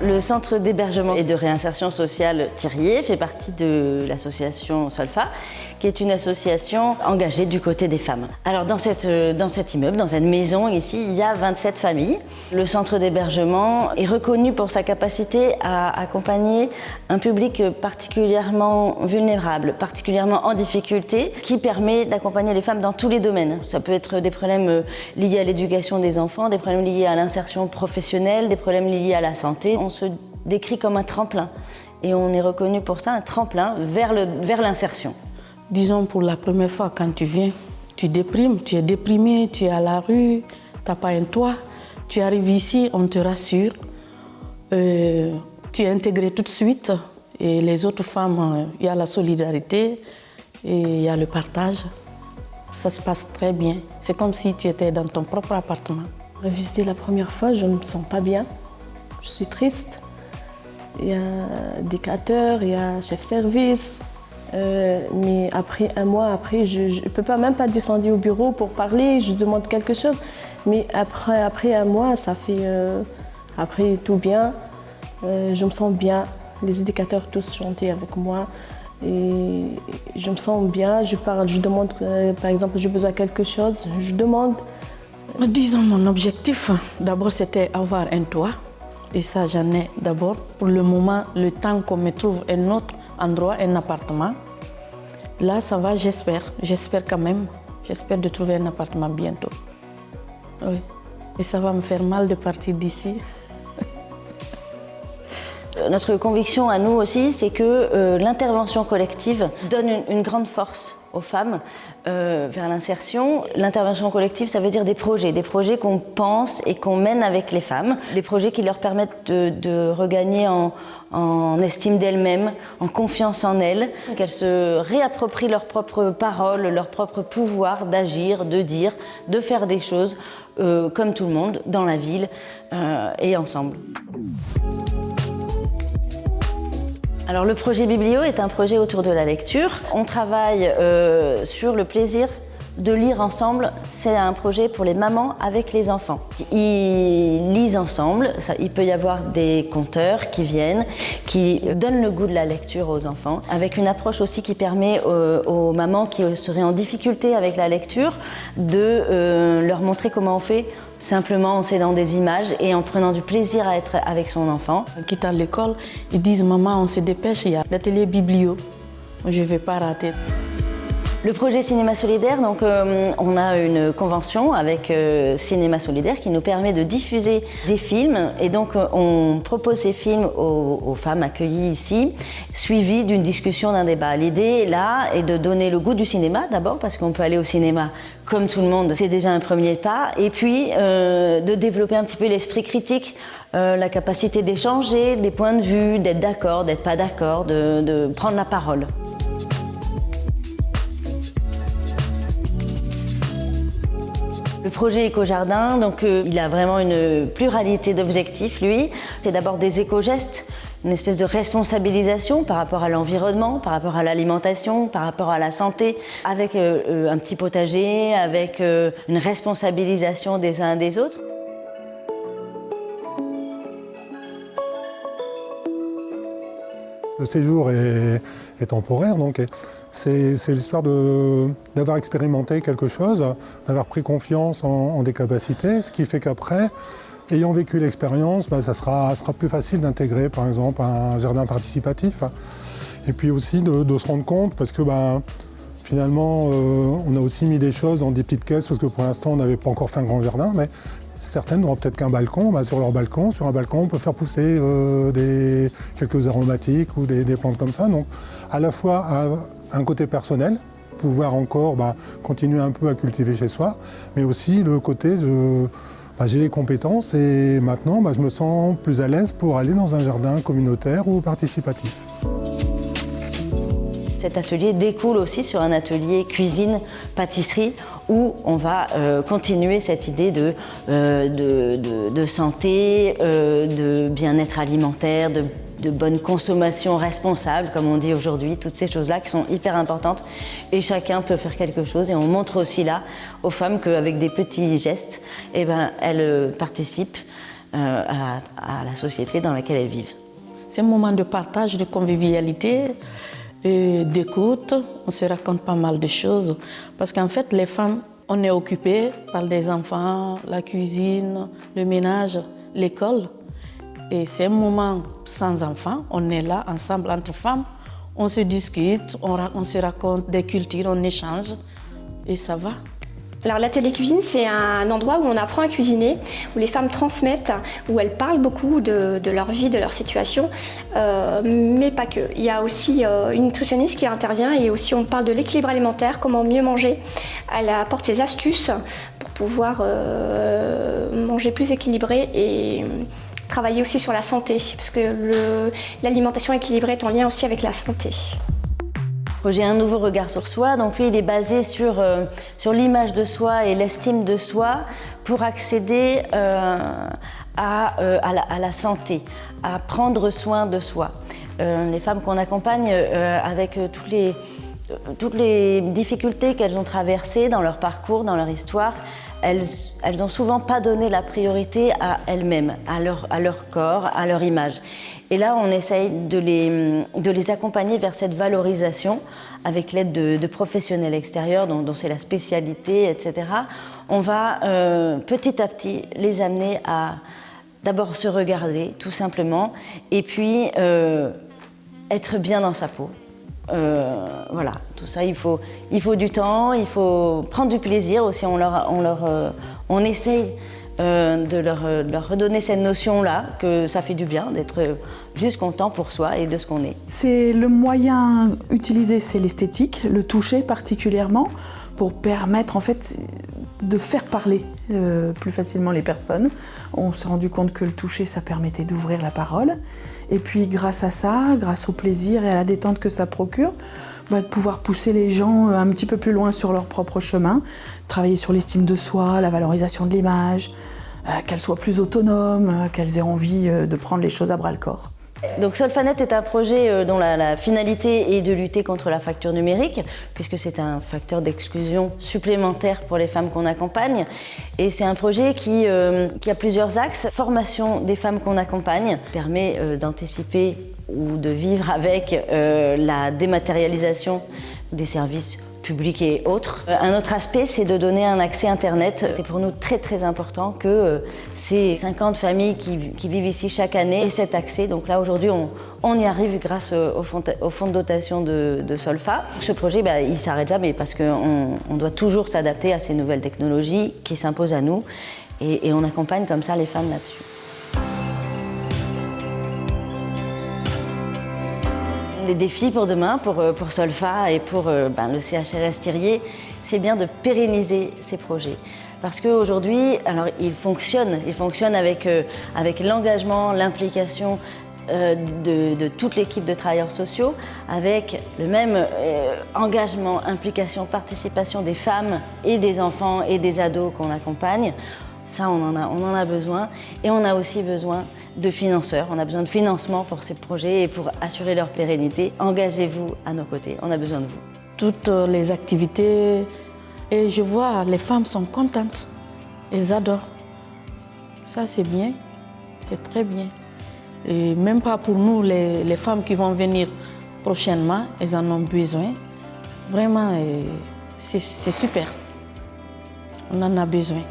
Le centre d'hébergement et de réinsertion sociale Thirier fait partie de l'association Solfa, qui est une association engagée du côté des femmes. Alors dans cet immeuble, dans cette maison ici, il y a 27 familles. Le centre d'hébergement est reconnu pour sa capacité à accompagner un public particulièrement vulnérable, particulièrement en difficulté, qui permet d'accompagner les femmes dans tous les domaines. Ça peut être des problèmes liés à l'éducation des enfants, des problèmes liés à l'insertion professionnelle, des problèmes liés à la santé. On se décrit comme un tremplin et on est reconnu pour ça, un tremplin vers l'insertion. Disons, pour la première fois, quand tu viens, tu déprimes, tu es déprimé, tu es à la rue, tu n'as pas un toit. Tu arrives ici, on te rassure, tu es intégré tout de suite. Et les autres femmes, il y a la solidarité et il y a le partage. Ça se passe très bien. C'est comme si tu étais dans ton propre appartement. J'ai visité la première fois, je ne me sens pas bien. Je suis triste. Il y a éducateur, il y a chef-service. Mais après un mois, je ne peux même pas descendre au bureau pour parler, je demande quelque chose. Mais après un mois, ça fait après tout bien. Je me sens bien. Les éducateurs tous chantaient avec moi. Et je me sens bien, je parle, je demande, par exemple, j'ai besoin de quelque chose, je demande. Disons, mon objectif, d'abord, c'était avoir un toit. Et ça, j'en ai d'abord. Pour le moment, le temps qu'on me trouve un autre endroit, un appartement. Là, ça va, j'espère quand même. J'espère de trouver un appartement bientôt. Oui. Et ça va me faire mal de partir d'ici. Notre conviction à nous aussi, c'est que l'intervention collective donne une grande force aux femmes vers l'insertion. L'intervention collective, ça veut dire des projets qu'on pense et qu'on mène avec les femmes, des projets qui leur permettent de regagner en estime d'elles-mêmes, en confiance en elles, qu'elles se réapproprient leurs propres paroles, leur propre pouvoir d'agir, de dire, de faire des choses comme tout le monde, dans la ville et ensemble. Alors le projet Biblio est un projet autour de la lecture. On travaille sur le plaisir de lire ensemble. C'est un projet pour les mamans avec les enfants. Ils lisent ensemble. Il peut y avoir des conteurs qui viennent, qui donnent le goût de la lecture aux enfants, avec une approche aussi qui permet aux mamans qui seraient en difficulté avec la lecture de leur montrer comment on fait. Simplement en s'aidant des images et en prenant du plaisir à être avec son enfant. En quittant l'école, ils disent « Maman, on se dépêche, il y a l'atelier Biblio. Je ne vais pas rater. » Le projet Cinéma Solidaire, donc, on a une convention avec Cinéma Solidaire qui nous permet de diffuser des films. Et donc, on propose ces films aux femmes accueillies ici, suivis d'une discussion, d'un débat. L'idée, là, est de donner le goût du cinéma, d'abord, parce qu'on peut aller au cinéma comme tout le monde, c'est déjà un premier pas. Et puis, de développer un petit peu l'esprit critique, la capacité d'échanger des points de vue, d'être d'accord, d'être pas d'accord, de prendre la parole. Le projet Éco-Jardin, donc, il a vraiment une pluralité d'objectifs, lui. C'est d'abord des éco-gestes, une espèce de responsabilisation par rapport à l'environnement, par rapport à l'alimentation, par rapport à la santé, avec un petit potager, avec une responsabilisation des uns et des autres. Le séjour est temporaire, donc c'est l'histoire d'avoir expérimenté quelque chose, d'avoir pris confiance en des capacités, ce qui fait qu'après, ayant vécu l'expérience, ça sera plus facile d'intégrer par exemple un jardin participatif. Et puis aussi de se rendre compte, parce que finalement on a aussi mis des choses dans des petites caisses, parce que pour l'instant on n'avait pas encore fait un grand jardin, mais certaines n'auront peut-être qu'un balcon. Sur leur balcon, sur un balcon, on peut faire pousser quelques aromatiques ou des plantes comme ça. Donc à la fois un côté personnel, pouvoir encore continuer un peu à cultiver chez soi, mais aussi le côté de j'ai les compétences et maintenant je me sens plus à l'aise pour aller dans un jardin communautaire ou participatif. Cet atelier découle aussi sur un atelier cuisine-pâtisserie où on va continuer cette idée de santé, de bien-être alimentaire, de bonne consommation responsable, comme on dit aujourd'hui, toutes ces choses-là qui sont hyper importantes. Et chacun peut faire quelque chose. Et on montre aussi là aux femmes qu'avec des petits gestes, elles participent à la société dans laquelle elles vivent. C'est un moment de partage, de convivialité, et d'écoute. On se raconte pas mal de choses. Parce qu'en fait, les femmes, on est occupées par des enfants, la cuisine, le ménage, l'école. Et c'est un moment sans enfants. On est là ensemble entre femmes. On se discute, on se raconte des cultures, on échange. Et ça va. Alors l'atelier cuisine, c'est un endroit où on apprend à cuisiner, où les femmes transmettent, où elles parlent beaucoup de leur vie, de leur situation, mais pas que. Il y a aussi une nutritionniste qui intervient et aussi on parle de l'équilibre alimentaire, comment mieux manger. Elle apporte ses astuces pour pouvoir manger plus équilibré et travailler aussi sur la santé, parce que l'alimentation équilibrée est en lien aussi avec la santé. Projet Un nouveau regard sur soi, donc lui il est basé sur l'image de soi et l'estime de soi pour accéder à la santé, à prendre soin de soi. Les femmes qu'on accompagne avec toutes les difficultés qu'elles ont traversées dans leur parcours, dans leur histoire, elles ont souvent pas donné la priorité à elles-mêmes, à leur corps, à leur image. Et là, on essaye de les accompagner vers cette valorisation avec l'aide de professionnels extérieurs dont c'est la spécialité, etc. On va petit à petit les amener à d'abord se regarder, tout simplement, et puis être bien dans sa peau. Voilà, tout ça, il faut du temps, il faut prendre du plaisir aussi. On essaye de leur redonner cette notion-là, que ça fait du bien d'être juste content pour soi et de ce qu'on est. C'est le moyen utilisé, c'est l'esthétique, le toucher particulièrement, pour permettre en fait de faire parler plus facilement les personnes. On s'est rendu compte que le toucher, ça permettait d'ouvrir la parole. Et puis grâce à ça, grâce au plaisir et à la détente que ça procure, de pouvoir pousser les gens un petit peu plus loin sur leur propre chemin, travailler sur l'estime de soi, la valorisation de l'image, qu'elles soient plus autonomes, qu'elles aient envie de prendre les choses à bras-le-corps. Donc Solfanet est un projet dont la finalité est de lutter contre la fracture numérique, puisque c'est un facteur d'exclusion supplémentaire pour les femmes qu'on accompagne. Et c'est un projet qui a plusieurs axes. Formation des femmes qu'on accompagne permet d'anticiper ou de vivre avec la dématérialisation des services publics et autres. Un autre aspect, c'est de donner un accès Internet. C'est pour nous très très important que ces 50 familles qui vivent ici chaque année aient cet accès. Donc là aujourd'hui, on y arrive grâce au fonds de dotation de Solfa. Ce projet, il ne s'arrête jamais parce qu'on doit toujours s'adapter à ces nouvelles technologies qui s'imposent à nous et on accompagne comme ça les femmes là-dessus. Les défis pour demain, pour Solfa et pour le CHRS Thiriez, c'est bien de pérenniser ces projets. Parce qu'aujourd'hui, alors ils fonctionnent avec l'engagement, l'implication de toute l'équipe de travailleurs sociaux, avec le même engagement, implication, participation des femmes et des enfants et des ados qu'on accompagne. Ça, on en a besoin. Et on a aussi besoin de financeurs. On a besoin de financement pour ces projets et pour assurer leur pérennité. Engagez-vous à nos côtés. On a besoin de vous. Toutes les activités, et je vois les femmes sont contentes. Elles adorent. Ça, c'est bien. C'est très bien. Et même pas pour nous, les femmes qui vont venir prochainement, elles en ont besoin. Vraiment, c'est super. On en a besoin.